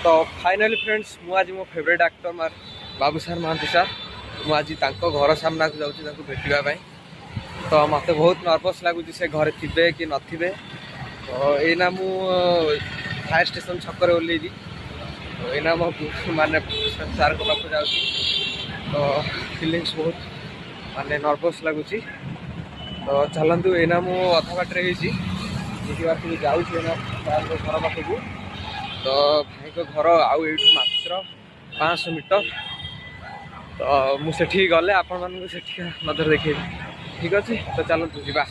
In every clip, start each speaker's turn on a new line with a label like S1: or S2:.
S1: तो finally friends मुझे मो फेवरेट एक्टर मार बाबूसार महांती सार मुझे घर सामना को जाऊँगी भेटापी। तो मत बहुत नर्वस लगुच से घरे थे कि नथिबे। तो यहीना मु फायर स्टेशन छक ओल्लैली। तो यहीना मो माने सार को पाक जाऊँगी। तो फिलिंग्स बहुत माने नर्वस लगुच। तो चलतु यहीना मु अधा बाटे जाऊँ सार घर पाखक। तो भाई को घर आउ मात्र 500 मीटर। तो मुझे गले आपण नजर देखे ठीक अच्छे। तो चलतु जा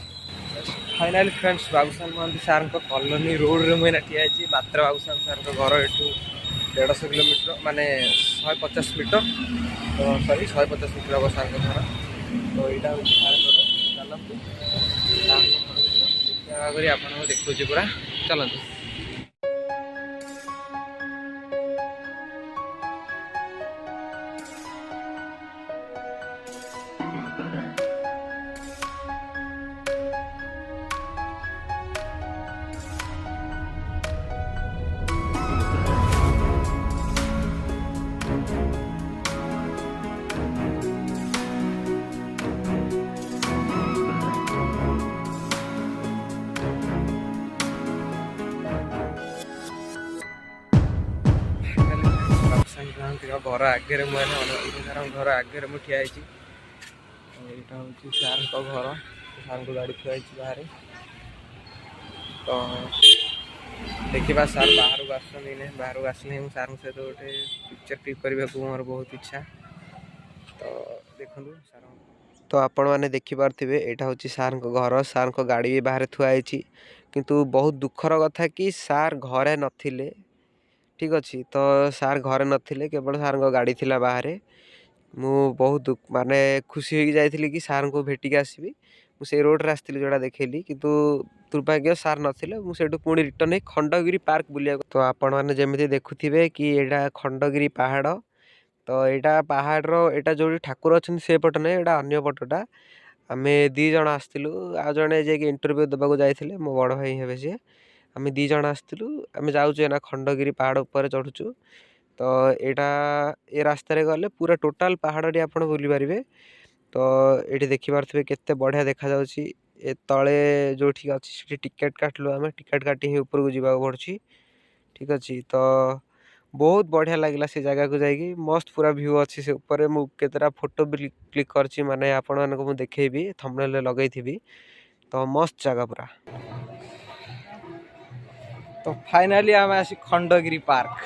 S1: फाइनाली फ्रेंड्स बाबूसार महांती सार कॉलोनी रोड रे मुझे ठिया मात्र बाबूसार सार घर यू 150 किलोमीटर माने 150 मीटर। तो सॉरी 150 मीटर हम सार घर। तो यहाँ हूँ सार घर। चलतु आप देखुची पूरा चलतु। घर आगे घर आगे मुझे ठिया यहाँ हूँ सार घर। सार को गाड़ी थुआई बाहर। तो देखा सार बाहर को आसने बाहर को आसने सार सहित गोटे पिक्चर क्लिक करने को मोर बहुत इच्छा। तो देखो सार तो आपण मैंने देखिपे यहाँ हूँ सार घर। सार गाड़ी भी बाहर थुआई किंतु बहुत दुखर कथा कि सार घरे नथिले ठीक अच्छे। तो सार घरे नथिले केवल सार गाड़ी थिला बाहर। मु बहुत दुख माने खुशी हो जाइली कि सार को भेटिक आसबि। मुझे रोड रे आसती जोड़ा देखली किंतु दुर्भाग्य सार नथिले। मुझे पुणी रिटर्न हो खंडगिरी पार्क बुलिया। तो आपण मैंने जमी देखुवे कि यहाँ खंडगिरी पहाड़। तो यहाँ पहाड़ यहाँ जो ठाकुर अच्छा से पट ना यहाँ अन्न पटटा आम दी जन आसलु। आ जड़े जा इंटरव्यू देवाक जाइए मो बड़ भाई हे सी आम दी जन आसलु। आम जाऊँ खंडगिरी पहाड़ उपर चढ़ुचु। तो यहाँ ये रास्तार गले पूरा टोटाल पहाड़ी आप बुली पारे। तो ये देखिपे केते बढ़िया देखा तले जो अच्छी टिकेट काटलु आम टिकेट काटी ही ऊपर को जावाक पड़ी ठीक अच्छे। तो बहुत बढ़िया लगे से जगह को जाकि मस्त पूरा व्यू अच्छी से ऊपर। मु केतेटा फोटो भी क्लिक करची माने आपण मानको मु देखेबी थंबनेल लगई थी। तो मस्त जगह पूरा। तो फाइनाली आम आसी खंडगिरी पार्क।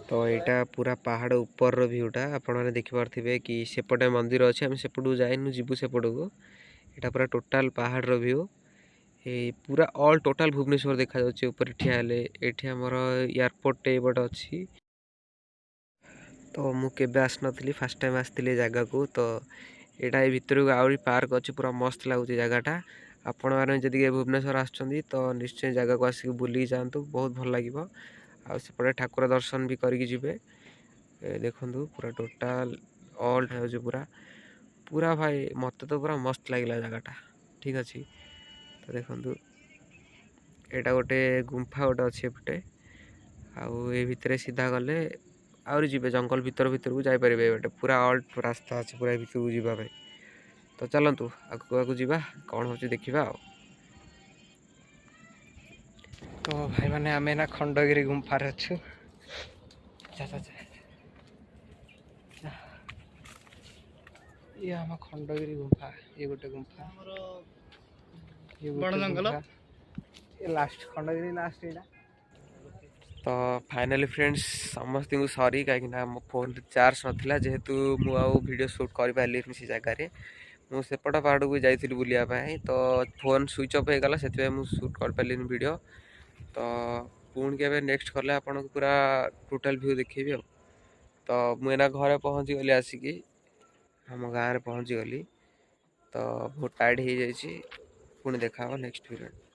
S1: तो यहाँ पूरा पहाड़ ऊपर भ्यूटा आपने देखिपे कि सेपटे मंदिर अच्छे। आम सेपटू जाइनु जीवु सेपट को। यहाँ पूरा टोटाल पहाड़ व्यू पूरा ऑल टोटाल भुवनेश्वर देखा ऊपर ठिया ये आमर एयरपोर्ट एपटे अच्छी। तो मुझे आसनी फास्ट टाइम आसती जगह को। तो यहाँ भितर को आहरी पार्क अच्छी पूरा मस्त लगुच जगहटा। आपण मैंने जदि भुवनेश्वर आसुँच तो निश्चय जगह को आसिक बुल जातु बहुत भल लगे। आसपटे ठाकुर दर्शन भी करके देखु पूरा टोटाल ऑल पूरा पूरा भाई मत तो पूरा मस्त लगे जगहटा ठीक अच्छे। तो देखु यहाँ गोटे गुंफा गोटे अच्छे एपटे आउ भितर सीधा गले आहरी जी जंगल भितर भितर को जापर ये पूरा अल्ट रास्ता अच्छे पूरा भितर को जावाई। तो चलतु आगू आगू जा कौन हो देखा। तो भाई मैंने आम ना खंडगिरी गुंफार अच्छु। ये आम खंडगिरी गुंफा ये गोटे गुंफा ये लास्ट खंडगिरी लास्ट यहाँ। तो फाइनाली फ्रेंड्स समस्त को सॉरी कहीं मो फोन चार्ज नाला जेहेतु मुझे शूट कर पारि से जगार मुझेपट पहाड़ को जाइली बुलायापाई। तो फोन स्विच अफ हो गला से मुझे शूट कर पारि वीडियो। तो पुणी के नेक्स्ट कले आपन को पूरा टोटाल व्यू देखेबी। तो मुझे घरे पहुँची गली आसिकी हम गाँव में पहुँची गली। तो बहुत टायर्ड हो जाइए पुणी देखा नेक्स्ट वीडियो।